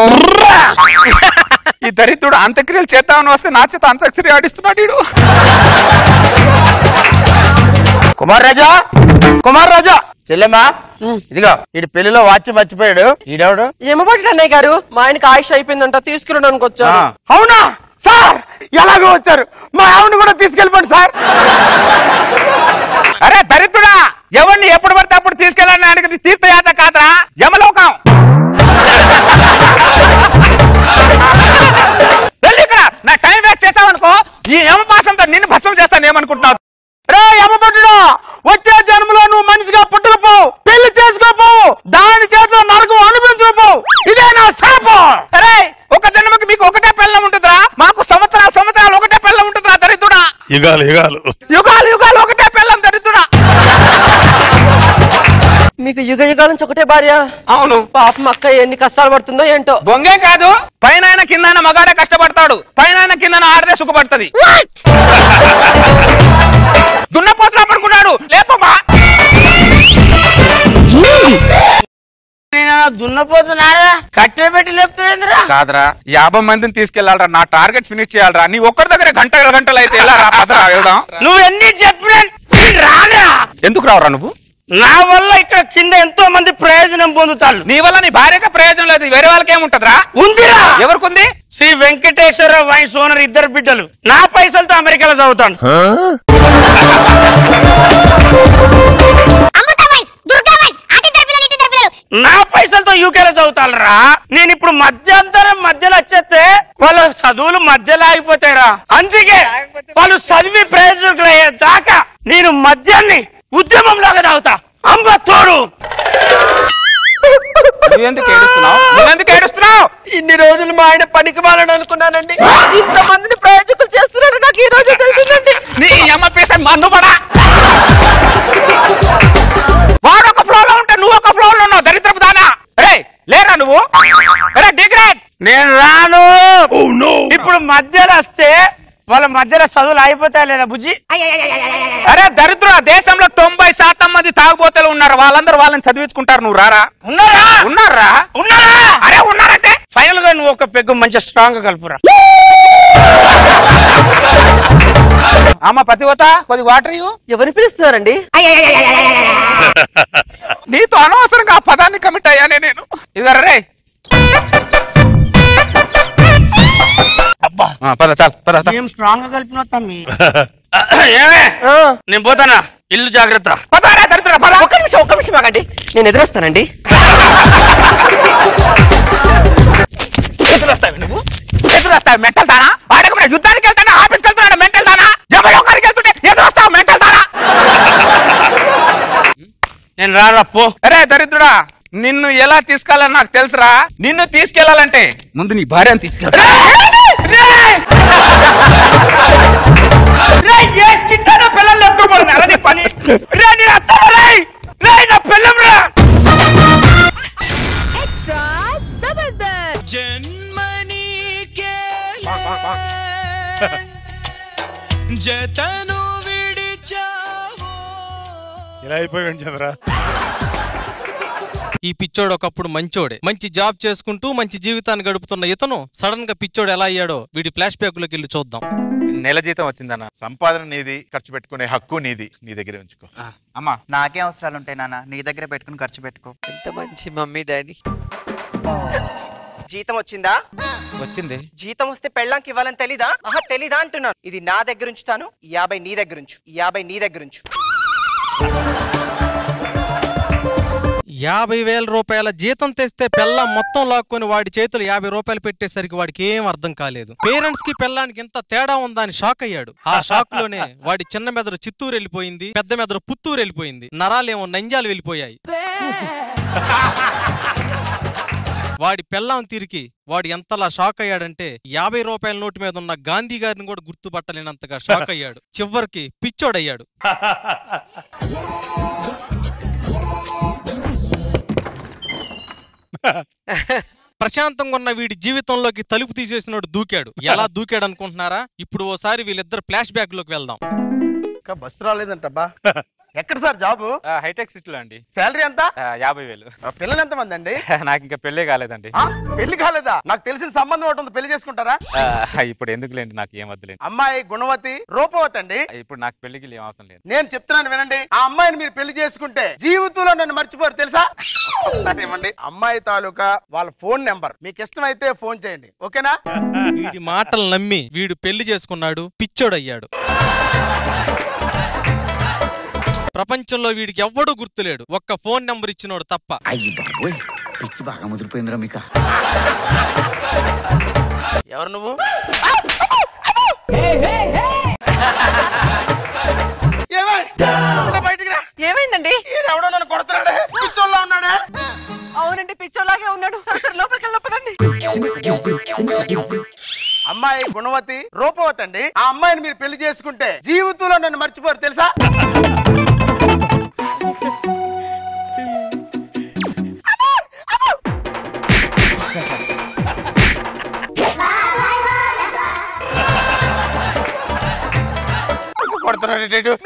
ఈ దరిద్రుడు అంత్యక్రియలు చేద్దామని వస్తే నా చేత అంత్యక్రియ ఆడిస్తున్నాడు. కుమార్ రాజా చెల్లెమ్మా, ఇదిగో ఈ పెళ్లిలో వాచి మర్చిపోయాడు. ఈడెవడు? ఏమబట్టి అన్నయ్య గారు, మా ఆయనకి ఆయుష్ అయిపోయిందంట, తీసుకురావడానికి వచ్చారు. అవునా సార్? ఎలాగో వచ్చారు, మా ఆవిడని కూడా తీసుకెళ్ళిపోండి సార్. అరే దరిద్రుడా, ఎవరిని ఎప్పుడు పడితే అప్పుడు తీసుకెళ్ళాలని అడిగింది తీర్థయాత్ర కాదరా, యమలోకం. వెళ్ళి ఇక్కడ నా టైం వేస్ట్ చేసావనుకో, ఈ యమపాసంతో నిన్ను భస్మం చేస్తాను ఏమనుకుంటున్నావు? రే యమభటుడు, వచ్చే జన్మలో నువ్వు మనిషిగా పుట్టుకుపోవు, పెళ్లి చేసుకోపోవు, దాని చేతిలో నరకం అనిపించుకోపోవు. ఇదే నా శాపం. అరే ఒక జన్మకి మీకు ఒకటే పెళ్ళం ఉంటుందిరా, మాకు సంవత్సరాలు ఒకటే పెళ్ళం ఉంటుందిరా దరిద్రుడా. యుగాలు ఒకటే పెళ్ళం దరిద్రుడా. మీకు యుగాల నుంచి ఒకటే భార్య? అవును. పాపం అక్క ఎన్ని కష్టాలు పడుతుందో ఏంటో. బొంగే కాదు, పైన కింద మగాడే కష్టపడతాడు, పైన కింద ఆడదే సుఖపడుతుంది. దున్నపోతులు పడుకున్నాడు లేపమ్మా. దున్నపోతున్నారా? కట్టె పెట్టి లేపుతుందిరా? కాదరా, 50 మందిని తీసుకెళ్లాలరా, నా టార్గెట్ ఫినిష్ చేయాలరా. నీ ఒక్కరి దగ్గర గంటలు అయితే ఎలా రా? పదరా వెళ్దాం. నువ్వు ఎన్ని చెప్పినా రారా? ఎందుకు రావురా నువ్వు? నా వల్ల ఇక్కడ కింద ఎంతో మంది ప్రయోజనం పొందుతారు. నీ వల్ల నీ భార్యగా ప్రయోజనం లేదు, వేరే వాళ్ళకి ఏముంటదిరా? ఉందిరా. ఎవరికి? శ్రీ వెంకటేశ్వర వైన్స్ ఓనర్ 2 బిడ్డలు, నా పైసలతో అమెరికాలో చదువుతాను. నా పైసలతో యూకేలో చదువుతారా? నేను ఇప్పుడు మధ్యంతరం మధ్యలో వచ్చేస్తే వాళ్ళ చదువులు మధ్యలో ఆగిపోతాయిరా. అందుకే వాళ్ళు చదివి ప్రయోజకులు అయ్యే దాకా నేను మద్యాన్ని ఉద్యమంలాగా తాగుతా. అమ్మ తోడు. నువ్వెందుకు ఏడుస్తున్నావు? ఇన్ని రోజులు మా ఆయన పనికి మాలని అనుకున్నానండి. ఇంతమందిని ప్రయోజకులు చేస్తున్నాడు నాకు ఈ రోజు తెలిసిందండి. నీ అమ్మ పేస మన్ను కూడా వాడు ఒక ఫ్లో లో ఉంటే నువ్వు ఒక ఫ్లో లో ఉన్నావు. దరిద్రపు దానా. లేరా నువ్వు? నేను రాను. ఇప్పుడు మధ్యలో వస్తే వాళ్ళ మధ్యలో చదువులు అయిపోతాయి లేదా బుజ్జి? అరే దరిద్ర, దేశంలో 90% మంది తాగుబోతలు ఉన్నారు. వాళ్ళందరూ వాళ్ళని చదివించుకుంటారు. నువ్వు రారా? ఉన్నారా? అరే ఉన్నారంటే ఫైనల్ గా నువ్వు ఒక పెగ్గు మంచి స్ట్రాంగ్ గా కలుపురా. అమ్మ పతివత కొద్ది వాటర్ ఇవ్వు. ఎవరిని పిలుస్తున్నారండి? నీతో అనవసరంగా ఆ పదాన్ని కమిట్ అయ్యానే నేను. ఇదరా రే. పద చాలు పద. స్ట్రాంగ్ గా కలిపిన తమ్మి. ఏమే నేను పోతానా? ఇల్లు జాగ్రత్త. ఒక్క నిమిషం ఆగండి, నేను ఎదురొస్తానండి. ఎదురొస్తావు మెంటల్ దానా? ఆడకుండా యుద్ధానికి వెళ్తానా? ఆఫీస్కి వెళ్తున్నాడు మెంటల్ దానా? జమలోకానికి వెళ్తుంటే ఎదురొస్తావు మెంటల్ దానా? నేను రారా పో. అరే దరిద్రుడా, నిన్ను ఎలా తీసుకెళ్ళాలని నాకు తెలుసురా. నిన్ను తీసుకెళ్లాలంటే ముందు నీ భార్యను తీసుకెళ్తా. పిల్లలు ఎప్పుడు పని నా పిల్లం రా. Extra Zabardast. ఇలా అయిపోయాడు చంద్ర. ఈ పిచ్చోడు ఒకప్పుడు మంచోడే, మంచి జాబ్ చేసుకుంటూ మంచి జీవితాన్ని గడుపుతున్న ఇతను సడన్ గా పిచ్చోడు ఎలా అయ్యాడో వీడి ఫ్లాష్ బ్యాక్ లోకి వెళ్ళి చూద్దాం. నెల జీతం వచ్చిందన్న. సంపాదన నీది, ఖర్చు పెట్టుకునే హక్కు నీది. నీ దగ్గరే ఉంచుకో. అమ్మా నాకే అవసరాలు ఉంటాయి నాన్న, నీ దగ్గర పెట్టుకుని ఖర్చు పెట్టుకో. ఎంత మంచి మమ్మీ డాడీ. జీతం వచ్చిందా? వచ్చింది. జీతం వస్తే పెళ్ళాంకి ఇవ్వాలని తెలీదా? తెలీదా అంటున్నాను. ఇది నా దగ్గర ఉంచుతాను. 50 నీ దగ్గర ఉంచు. 50 నీ దగ్గర ఉంచు. 50,000 రూపాయల జీతం తెస్తే పెళ్ళాం మొత్తం లాక్కొని వాడి చేతులు 50 రూపాయలు పెట్టేసరికి వాడికి ఏం అర్థం కాలేదు. పేరెంట్స్ కి పెళ్ళానికి ఎంత తేడా ఉందా అని షాక్ అయ్యాడు. ఆ షాక్ లోనే వాడి చిన్న మెదడు చిత్తూరు వెళ్ళిపోయింది, పెద్ద మెదడు పుత్తూరు వెళ్ళిపోయింది, నరాలేమో నంజాలు వెళ్ళిపోయాయి. వాడి పెళ్ళాం తిరిగి వాడు ఎంతలా షాక్ అయ్యాడంటే 50 రూపాయల నోటు మీద ఉన్న గాంధీ గారిని కూడా గుర్తుపట్టలేనంతగా షాక్ అయ్యాడు. చివరికి పిచ్చోడయ్యాడు. ప్రశాంతంగా ఉన్న వీడి జీవితంలోకి తలుపు తీసేసినోడు దూకాడు. ఎలా దూకాడు అనుకుంటున్నారా? ఇప్పుడు ఓసారి వీళ్ళిద్దరు ఫ్లాష్ బ్యాక్ లోకి వెళ్దాం. బస్సు రాలేదంటబ్బా. ఎక్కడ సార్ జాబ్? హైటెక్ సిటీలో అండి. శాలరీ ఎంత? 50,000. పిల్లలు ఎంత మంది అండి? నాకు ఇంకా పెళ్లి కాలేదండి. పెళ్లి కాలేదా? నాకు తెలిసిన సంబంధం ఒకటి ఉంది, పెళ్లి చేసుకుంటారా? ఇప్పుడు ఎందుకులేండి, నాకు ఏం వద్దులేండి. అమ్మాయి గుణవతి, రూపవతి అండి. ఇప్పుడు నాకు పెళ్లికి ఏం అవసరం లేదు. నేను చెప్తున్నాను వినండి. ఆ అమ్మాయిని మీరు పెళ్లి చేసుకుంటే జీవితంలో నన్ను మర్చిపోరు తెలుసా? ఒకసారి ఇవ్వండి. అమ్మాయి తాలూకా వాళ్ళ ఫోన్ నెంబర్, మీకు ఇష్టమైతే ఫోన్ చేయండి, ఓకేనా? వీడి మాటలు నమ్మి వీడు పెళ్లి చేసుకున్నాడు, పిచ్చోడయ్యాడు. ప్రపంచంలో వీడికి ఎవ్వడూ గుర్తులేడు, ఒక్క ఫోన్ నెంబర్ ఇచ్చినోడు తప్ప. అయ్యి బాబోయ్, పిచ్చి బాగా ముదిరిపోయిందిరా మీకు. ఎవరు నువ్వు? బయటికి రా. ఏమైందండి? ఎవడో నన్ను కొడుతున్నాడే, పిచ్చోళ్ళ ఉన్నాడే. అవునండి, పిచ్చోలాగే ఉన్నాడు. లోపలికి వెళ్ళపదండి. అమ్మాయి గుణవతి, రూపవతి అండి. ఆ అమ్మాయిని మీరు పెళ్లి చేసుకుంటే జీవితంలో నన్ను మర్చిపోరు తెలుసా?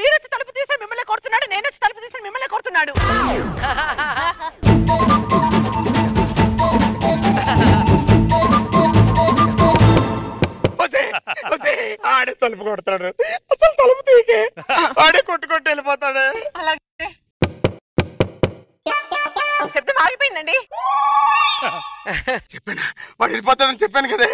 మీరు వచ్చి తలుపు తీస్తే మిమ్మల్ని కొడుతున్నాడు, నేను వచ్చి తలుపు తీస్తే మిమ్మల్ని కొడుతున్నాడు. ఆడే తలుపు కొడతాడు, అసలు తలుపు తీకే ఆడే కొట్టుకొట్టి వెళ్ళిపోతాడు. అలాగే శబ్దం ఆగిపోయిందండి. చెప్పానా వాడు వెళ్ళిపోతాడని చెప్పాను కదే.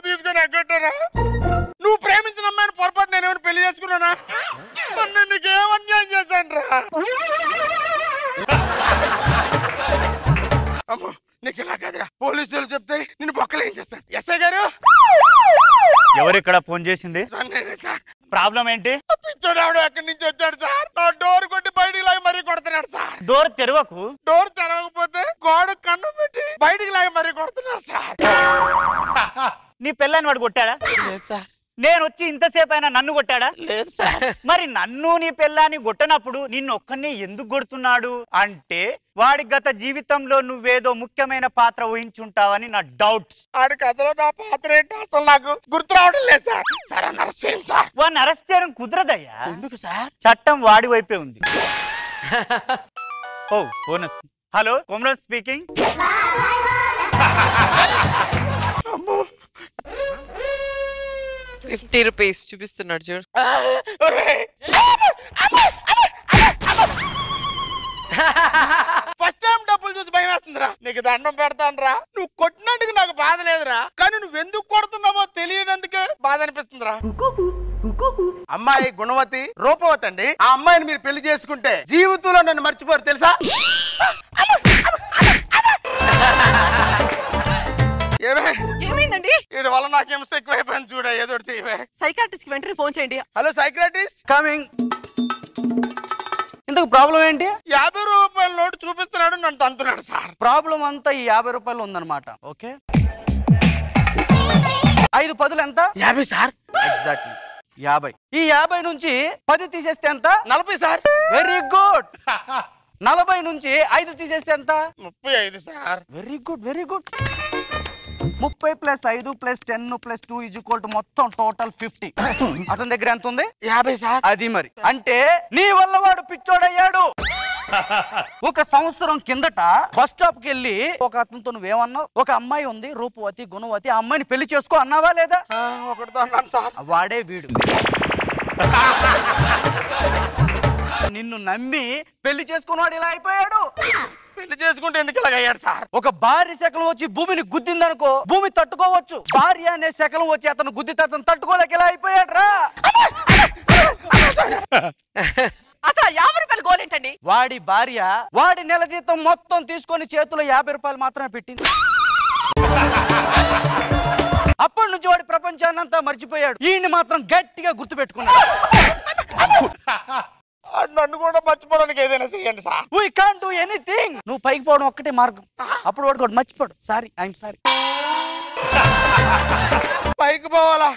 తీసుకొని ఎగ్గొట్టారా? నువ్వు ప్రేమించిన అమ్మాయిని పొరపాటు నేనేమైనా పెళ్లి చేసుకున్నానా? నేను నీకేం అన్యాయం చేశాను రా? అమ్మో నీకు ఇలా కాదురా, పోలీసులు చెప్తే నిన్ను బొక్కలు ఏం చేస్తాను. ఎస్ఐ గారు ఎవరు ఇక్కడ ఫోన్ చేసింది? ప్రాబ్లం ఏంటి? పిచ్చోడు ఎక్కడి నుంచి వచ్చాడు సార్? నా డోర్ కొట్టి బయటికి లాగి మరీ కొడుతున్నాడు సార్. డోర్ తెరవకు. డోర్ తెరవకపోతే గోడ కన్ను పెట్టి బయటికి లాగి మరీ కొడుతున్నాడు సార్. నీ పెళ్ళాన్ని వాడు కొట్టాడా? లేదు సార్. నేను వచ్చి ఇంతసేపు అయినా నన్ను కొట్టాడా? లేదు సార్. మరి నన్ను నీ పెళ్ళాన్ని కొట్టనప్పుడు నిన్ను ఒక్కనే ఎందుకు కొడుతున్నాడు అంటే వాడి గత జీవితంలో నువ్వేదో ముఖ్యమైన పాత్ర ఊహించుంటావని నా డౌట్. ఆడి కథలో నా పాత్ర ఏంటో అసలు నాకు గుర్తు రావడం లేదు సార్. సార్ అన్న అరెస్ట్ చేయండి సార్. వాడిని అరెస్ట్ చేయడం కుదరదయ్యా. ఎందుకు సార్? చట్టం వాడి వైపే ఉంది. ఓ bonus. Hello Komaran speaking. 50 rupees చూపిస్తున్నాడు చూడు. ఫస్ట్ టైం డబ్బులు చూసి భయం వేస్తుందిరా. నీకు దండం పెడతానురా. నువ్వు కొట్టినందుకు నాకు బాధ లేదురా, కానీ నువ్వు ఎందుకు కొడుతున్నావో తెలియనందుకే బాధ అనిపిస్తుందిరా. అమ్మాయి గుణవతి రూపవతి అండి. ఆ అమ్మాయిని మీరు పెళ్లి చేసుకుంటే జీవితంలో నన్ను మర్చిపోరు తెలుసా? ఏమైందండి? వీడి వల్ల నాకు హింస ఎక్కువైపోయింది. చూడ ఏదో చేయవే. సైకాట్రిస్ట్ కి వెంటనే ఫోన్ చేయండి. Hello psychiatrist. కమింగ్. ఇంతకు ప్రాబ్లం ఏంటి? 50 రూపాయల నోటు చూపిస్తున్నాడు, నన్ను తంతున్నాడు సార్. ప్రాబ్లం అంతా ఈ 50 రూపాయలు ఉందన్నమాట. ఓకే 5 10 ఎంత? 50 సార్. ఎగ్జాక్ట్లీ 50. ఈ 50 నుంచి 10 తీసేస్తే ఎంత? 40 సార్. Very good. 40 నుంచి 5 తీసేస్తే ఎంత? 35 sir. Very good very good. 30 + 5 + 10 + 2 = మొత్తం టోటల్ 50. అతని దగ్గర ఎంత ఉంది? 50 సార్. అది మరి అంటే నీ వల్ల వాడు పిచ్చోడయ్యాడు. ఒక సంవత్సరం కిందట బస్ స్టాప్ కి వెళ్ళి ఒక అతనితో నువ్వేమన్నావు? ఒక అమ్మాయి ఉంది రూపవతి గుణవతి, ఆ అమ్మాయిని పెళ్లి చేసుకో అన్నావా లేదా? ఒకటితో అన్నాను సార్. వాడే వీడు. నిన్ను నమ్మి పెళ్లి చేసుకున్నాడు, ఇలా అయిపోయాడు. పెళ్లి చేసుకుంటే ఎందుకు ఇలాగ అయ్యాడు సార్? ఒక భార్య శకలం వచ్చి భూమిని గుద్దిందనుకో భూమి తట్టుకోవచ్చు. భార్య అనే శకలం వచ్చి అతను గుద్దితే అతను తట్టుకోలేక ఇలా అయిపోయాడు రా. అసలు 50 రూపాయలు గోలేంటండి? వాడి భార్య వాడి నెల జీతం మొత్తం తీసుకొని చేతిలో 50 రూపాయలు మాత్రమే పెట్టింది. అప్పటి నుంచి వాడి ప్రపంచాన్ని అంతా మర్చిపోయాడు. ఈయన్ని మాత్రం గట్టిగా గుర్తు పెట్టుకున్నాడు. నన్ను కూడా మర్చిపోవడానికి ఏదైనా చేయండి sir. We can't do anything. నువ్వు పైకి పోవడం ఒక్కటే మార్గం. అప్పుడు వాడు కూడా మర్చిపోడు. Sorry I'm sorry. పైకి పోవాలా?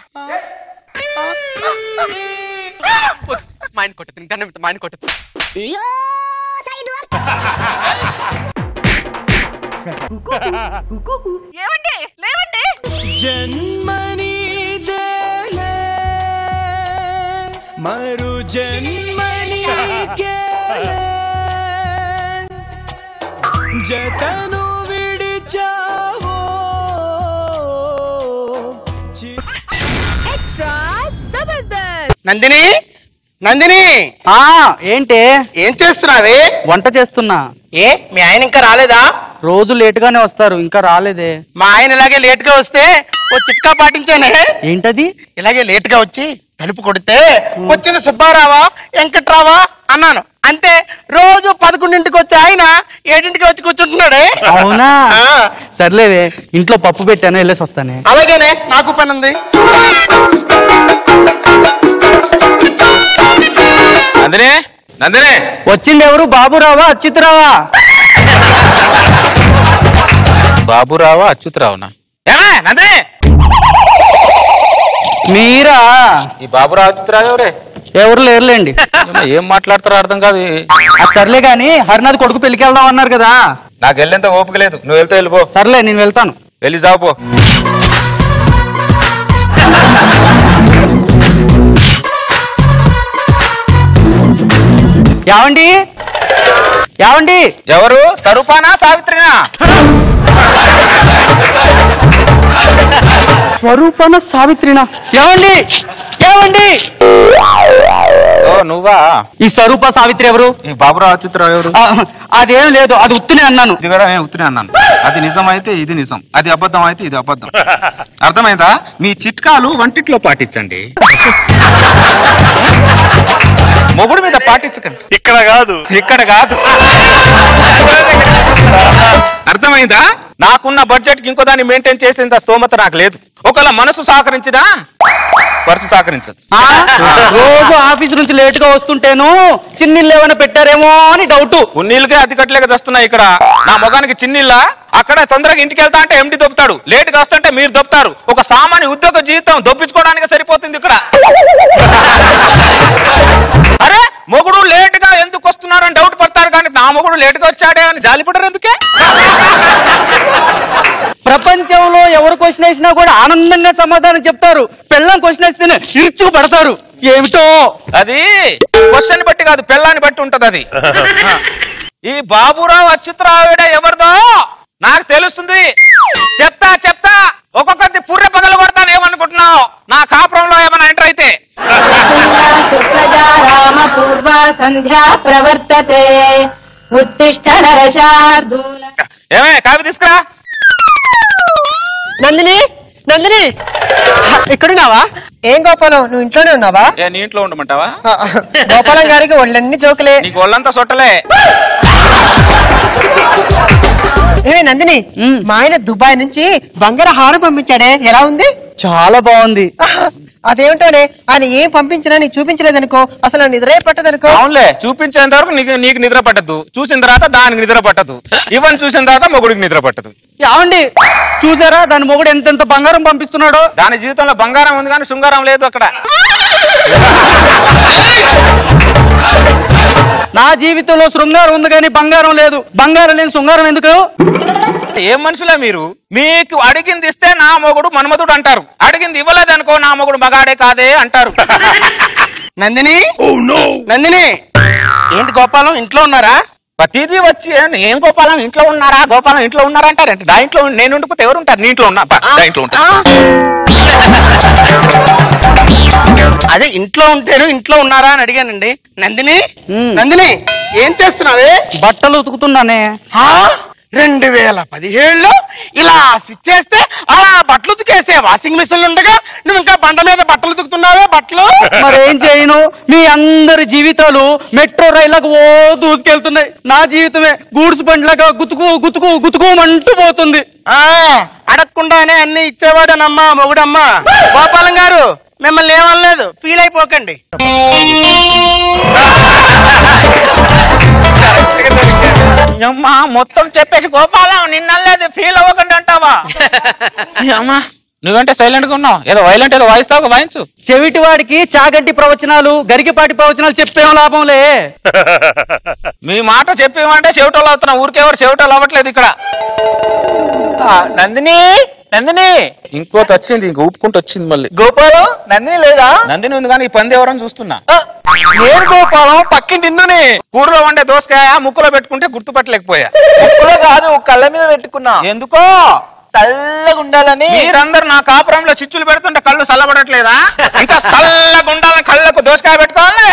మైండ్ కొట్టదు దండం మైండ్ కొట్టదు. ఏమండి లేవండి. జన్మని దేలే మరు జన్మని జతను విడిచావో. ఎక్స్ట్రా జబర్దస్త్. నందిని నందిని ఏంటి? ఏం చేస్తున్నావే? వంట చేస్తున్నా. ఏ మీ ఆయన ఇంకా రాలేదా? రోజు లేట్ గానే వస్తారు, ఇంకా రాలేదే. మా ఆయన ఇలాగే లేట్ గా వస్తే ఓ చిట్కా పాటించానే. ఏంటది? ఇలాగే లేట్ గా వచ్చి తలుపు కొడితే వచ్చిన సుబ్బారావా వెంకట్రావా అన్నాను అంతే. రోజు 11ంటికి వచ్చి ఆయన 7ంటికి వచ్చి కూర్చుంటున్నాడే. అవునా? సర్లేవే ఇంట్లో పప్పు పెట్టాను, వెళ్ళేసి వస్తానే. అలాగేనే నాకు పని ఉంది. నందిని నందిని వచ్చింది ఎవరు? బాబురావా అచ్యుతరావా? బాబురావా అచ్యుతరావునా? ఏమే నందిని మీరా? ఈ బాబురావు అచ్యుతరావు ఎవరే? ఎవరు లేరులేండి. ఏం మాట్లాడతారో అర్థం కాదు. అది సర్లే గాని హరినాథ్ కొడుకు పెళ్లికి వెళ్దాం అన్నారు కదా. నాకు వెళ్ళేంత ఓపిక లేదు, నువ్వు వెళ్తే వెళ్ళిపో. సర్లే నేను వెళ్తాను. వెళ్ళి చావుపో. ఏవండి ఏవండి? ఎవరు? స్వరూపానా సావిత్రినా? స్వరూపన సావిత్రినా? ఏవండి ఏవండి? ఓ నువ్వా? ఈ స్వరూప సావిత్రి ఎవరు? ఈ బాబురావు అచ్యుతరావు ఎవరు? అదేం లేదు, అది ఉత్తినే అన్నాను. ఇది కూడా నేను ఉత్తినే అన్నాను. అది నిజమైతే ఇది నిజం, అది అబద్ధం అయితే ఇది అబద్ధం. అర్థమైందా? మీ చిట్కాలు వంటిట్లో పాటించండి, మొగుడు మీద పాటించకండి. ఇక్కడ కాదు, ఇక్కడ కాదు. అర్థమైందా? నాకున్న బడ్జెట్ కి ఇంకో దాన్ని మెయింటైన్ చేసేంత స్తోమత నాకు లేదు. ఒకవేళ మనసు సహకరించినా పర్సు సహకరించదు. రోజు ఆఫీస్ నుంచి లేట్ గా వస్తుంటేను చిన్నిళ్ళు ఏమైనా పెట్టారేమో అని డౌట్. ఉన్నీళ్ళకే అతి కట్టలేక వస్తున్నాయి ఇక్కడ. నా మొగానికి చిన్నిళ్ళ అక్కడ తొందరగా ఇంటికి వెళ్తా అంటే ఎండి దొప్పుతాడు, లేట్ గా వస్తుంటే మీరు దొప్పుతారు. ఒక సామాన్య ఉద్యోగ జీవితం దొప్పించుకోవడానికి సరిపోతుంది ఇక్కడ. అరే మొగుడు లేట్ గా ఎందుకు వస్తున్నారని డౌట్ పడతారు, కానీ నా మొగుడు లేట్ గా వచ్చాడే అని జాలిపడరు ఎందుకే? ప్రపంచంలో ఎవరు క్వశ్చన్ వేసినా కూడా ఆనందంగా సమాధానం చెప్తారు. పెళ్ళం క్వశ్చన్ వేస్తేనే ఇరుచుకు పడతారు. ఏమిటో అది క్వశ్చన్ బట్టి కాదు, పెళ్ళాన్ని బట్టి ఉంటది అది. ఈ బాబురావు అచ్యుతరావుడ ఎవరిదో నాకు తెలుస్తుంది. చెప్తా చెప్తా ఒక్కొక్కటి పుర్రె పగలు కొడతాను. ఏమనుకుంటున్నావు? నా కాపురంలో ఏమైనా ఎంటర్ అయితే ఏమే కావి తీసుకురా. నందిని, నందిని ఎక్కడున్నావా? ఏం గోపాలం, నువ్వు ఇంట్లోనే ఉన్నావా? నీ ఇంట్లో ఉండమంటావా? గోపాలం గారికి ఒళ్ళన్నీ జోకులే. నీకు ఒళ్ళంతా సొట్టలే. ఏమే నందిని, మా ఆయన దుబాయ్ నుంచి బంగారు హారం పంపించాడే, ఎలా ఉంది? చాలా బాగుంది. అదేమిటోనే, ఆయన ఏం పంపించినా నీకు చూపించలేదనుకో, అసలు నిద్రే పట్టదనుకో. అవునులే, చూపించేంత వరకు నీకు నిద్ర పట్టదు, చూసిన తర్వాత దానికి నిద్ర పట్టదు, ఇవన్నీ చూసిన తర్వాత మొగుడికి నిద్ర పట్టదు. ఏమండి చూసారా దాని మొగుడు ఎంతెంత బంగారం పంపిస్తున్నాడో? దాని జీవితంలో బంగారం ఉంది కానీ శృంగారం లేదు అక్కడ. నా జీవితంలో శృంగారం ఉంది కానీ బంగారం లేదు. బంగారం లేని శృంగారం ఎందుకు? ఏం మనుషులే మీరు? మీకు అడిగింది ఇస్తే నా మొగుడు మన్మధుడు అంటారు, అడిగింది ఇవ్వలేదనుకో నా మొగుడు మగాడే కాదే అంటారు. నందిని, నందిని ఏంటి గోపాలం ఇంట్లో ఉన్నారా? ప్రతిదీ వచ్చి ఏం గోపాలం ఇంట్లో ఉన్నారా, గోపాలం ఇంట్లో ఉన్నారా అంటారంటే, నా ఇంట్లో నేను ఉండిపోతే ఎవరు ఉంటారు? నీ ఇంట్లో ఉన్నా, ఇంట్లో ఉంటా. అదే ఇంట్లో ఉంటేను ఇంట్లో ఉన్నారా అని అడిగానండి. నందిని, నందిని ఏం చేస్తున్నావే? బట్టలు ఉతుకుతున్నానే. 2017లో ఇలా స్విచ్ చేస్తే అలా బట్టలు ఉతికేసే వాషింగ్ మిషన్ ఉండగా నువ్వు ఇంకా బండ మీద బట్టలు ఉతుకుతున్నావే బట్టలు. మరేం చేయను, మీ అందరి జీవితాలు మెట్రో రైళ్లకు ఓ దూసుకెళ్తున్నాయి. నా జీవితమే గూడ్స్ బండ్లాగా గుతుకు గుతుకు గుతుకుమంటూ పోతుంది. అడగకుండానే అన్ని ఇచ్చేవాడనమ్మా మొగుడమ్మా. గోపాలం గారు మిమ్మల్ని ఏమనలేదు, ఫీల్ అయిపోకండి. అమ్మా మొత్తం చెప్పేసి గోపాలం నిన్నలేదు ఫీల్ అవ్వకండి అంటావా? అమ్మా నువ్వంటే సైలెంట్ గా ఉన్నావు, ఏదో వైలెంట్ ఏదో వాయిస్తావు, వాయించు. చెవిటి వాడికి చాగంటి ప్రవచనాలు గరికిపాటి ప్రవచనాలు చెప్పేం లాభంలే. మీ మాట చెప్పేమంటే చెవిటోళ్ళు అవుతున్నావు, ఊరికెవరు చెవిటోళ్ళు అవ్వట్లేదు ఇక్కడ. నందిని, నందిని ఇంకోటి వచ్చింది, ఇంక ఊపుకుంటూ వచ్చింది మళ్ళీ. గోపాలం నందిని లేదా? నందిని ఉంది కానీ ఈ పంది ఎవరని చూస్తున్నా. నేను గోపాలం పక్కింటి ఇందుని. కూరలో వండే దోసకాయ ముక్కులో పెట్టుకుంటే గుర్తుపట్టలేకపోయా. ముక్కులో కాదు కళ్ళ మీద పెట్టుకున్నా. ఎందుకో? చల్లగా ఉండాలని. మీరందరూ నా కాపురంలో చిచ్చులు పెడుతుంటే కళ్ళు చల్లబడట్లేదా? ఇంకా చల్లగా ఉండాలని కళ్ళకు దోసకాయ పెట్టుకోవాలి.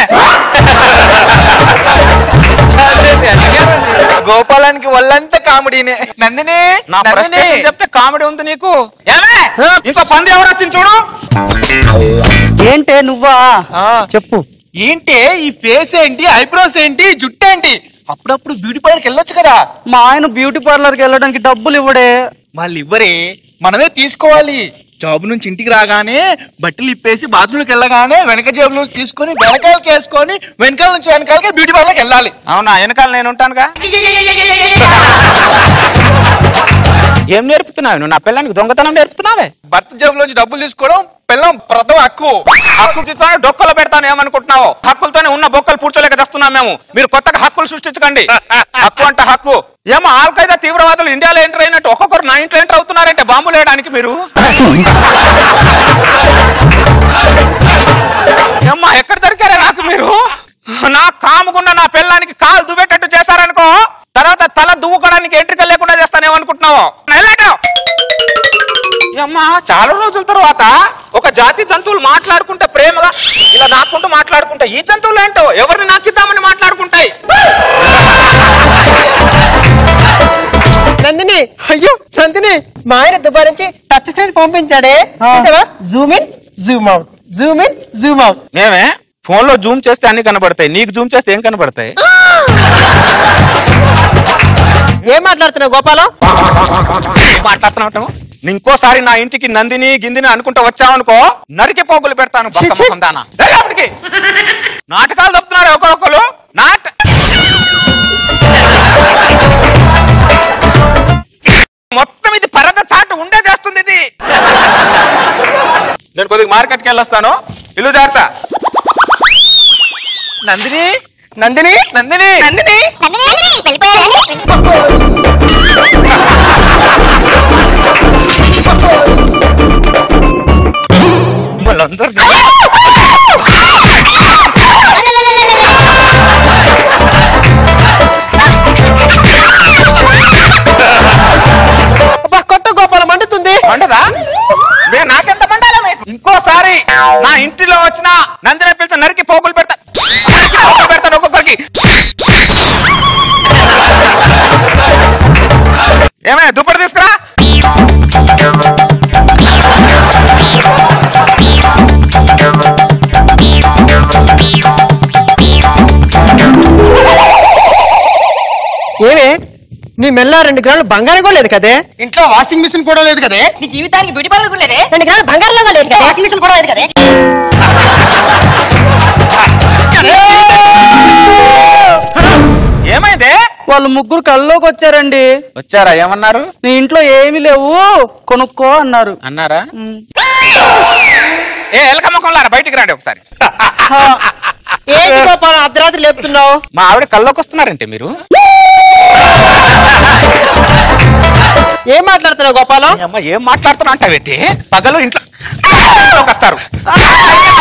గోపాలానికి వాళ్ళంతా కామెడీనే. నందిని నా ఫ్రస్ట్రేషన్ చెప్తే కామెడీ ఉంది నీకు. ఏమే ఇంకో పంది ఎవరు వచ్చింది చూడు. ఏంటే నువ్వా? చెప్పు. ఏంటే ఈ ఫేస్ ఏంటి, ఐబ్రోస్ ఏంటి, జుట్టు ఏంటి? అప్పుడప్పుడు బ్యూటీ పార్లర్కి వెళ్ళొచ్చు కదా. మా ఆయన బ్యూటీ పార్లర్కి వెళ్ళడానికి డబ్బులు ఇవ్వడే. వాళ్ళు ఇవ్వరే, మనమే తీసుకోవాలి. జాబ్ నుంచి ఇంటికి రాగానే బట్టలు ఇప్పేసి బాత్రూమ్కి వెళ్ళగానే వెనక జేబులో తీసుకొని వెనకాలకి వేసుకొని వెనకాల నుంచి వెనకాలకి బ్యూటీ పార్లర్కి వెళ్ళాలి. అవునా? వెనకాల నేను ఉంటానుగా. ఏం నేర్పుతున్నావు నువ్వు? నా పిల్లానికి దొంగతనం నేర్పుతున్నావే. భర్త జేబులోంచి డబ్బులు తీసుకోవడం పిల్లం ప్రథమ హక్కు. హక్కుకి కానీ డొక్కలు పెడతాను ఏమనుకుంటున్నావు? హక్కులతోనే ఉన్న బొక్కలు పూడ్చోలేక చేస్తున్నాం మేము. మీరు కొత్తగా హక్కులు సృష్టించకండి. హక్కు అంటే హక్కు. ఏమో ఆల్ఖైదా తీవ్రవాదులు ఇండియాలో ఎంటర్ అయినట్టు ఒక్కొక్కరు నా ఇంట్లో ఎంటర్ అవుతున్నారంటే బాంబులు వేయడానికి మీరు. ఏమ్మా ఎక్కడ దొరికారా నాకు మీరు? నా కాముకున్న నా పిల్లానికి కాలు దువ్వేటట్టు చేశారనుకో, తర్వాత తల దువ్వుకోవడానికి ఎంట్రికలు లేకుండా చేస్తానేమనుకుంటున్నావు? అమ్మా చాలా రోజుల తర్వాత ఒక జాతి జంతువులు మాట్లాడుకుంటే ప్రేమగా ఇలా నాకుంటూ మాట్లాడుకుంటాయి. ఈ జంతువులు ఏంటో ఎవరిని నాకిద్దామని మాట్లాడుకుంటాయి. నందిని అయ్యో నందిని మా ఆయన దుబాయ్ నుంచి టచ్ స్క్రీన్ పంపించాడే చూసావా Zoom in Zoom out Zoom in Zoom out ఏమే ఫోన్ లో జూమ్ చేస్తే అన్ని కనబడతాయి, నీకు జూమ్ చేస్తే ఏం కనబడతాయి? ఏం మాట్లాడుతున్నావు గోపాలం? మాట్లాడుతున్నావు. ఇంకోసారి నా ఇంటికి నందిని గిందిని అనుకుంటా వచ్చావనుకో నరికి పోగులు పెడతాను. నాటకాలు తప్పుతున్నారు ఒకరొకరు. మొత్తం ఇది పరద చాటు ఉండే చేస్తుంది ఇది. నేను కొద్దిగా మార్కెట్కి వెళ్ళొస్తాను, ఇల్లు జాగ్రత్త. నందిని నందిని నందిని నందిని కొట్ట గోపాలం మండుతుంది. మండదా? నాకెంత మండాలా? ఇంకోసారి నా ఇంటిలో వచ్చిన నందిని పిలిచి నరికి పోగులు పెడతాను ఒక్కొక్కరికి. ఏమైనా దుప్పటి తీసుకురా. ఏమే నీ మెల్ల 2 గ్రాములు బంగారం కూడా లేదు కదే, ఇంట్లో వాషింగ్ మిషన్ కూడా లేదు కదే, నీ జీవితానికి బ్యూటీ పార్లర్ కూడా లేదే, 2 గ్రాములు బంగారం కూడా లేదు కదా, వాషింగ్ మిషన్ కూడా లేదు కదే. ఏమైంది? వాళ్ళు ముగ్గురు కల్లోకి వచ్చారండి. వచ్చారా? ఏమన్నారు? నీ ఇంట్లో ఏమీ లేవు కొనుక్కో అన్నారు. అన్నారా? ఏ ఎలక ముఖంలారా బయటికి రండి ఒకసారి. ఏంటి గోపాలం అర్ధరాత్రి లేపుతున్నావు? మా ఆవిడ కల్లోకి వస్తున్నారంటే మీరు ఏం మాట్లాడుతున్నావు గోపాలం? అమ్మ ఏం మాట్లాడుతున్నా అంటావేంటి? పగలు ఇంట్లో వస్తారు,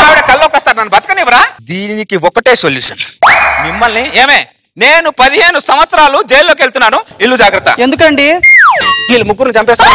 ఆవిడ కల్లోకి వస్తారు, నన్ను బతకనివ్వరా? దీనికి ఒకటే సొల్యూషన్, మిమ్మల్ని ఏమే నేను 15 సంవత్సరాలు జైల్లోకి వెళ్తున్నాను, ఇల్లు జాగ్రత్త. ఎందుకండి? వీళ్ళు ముగ్గురు చంపేస్తాను.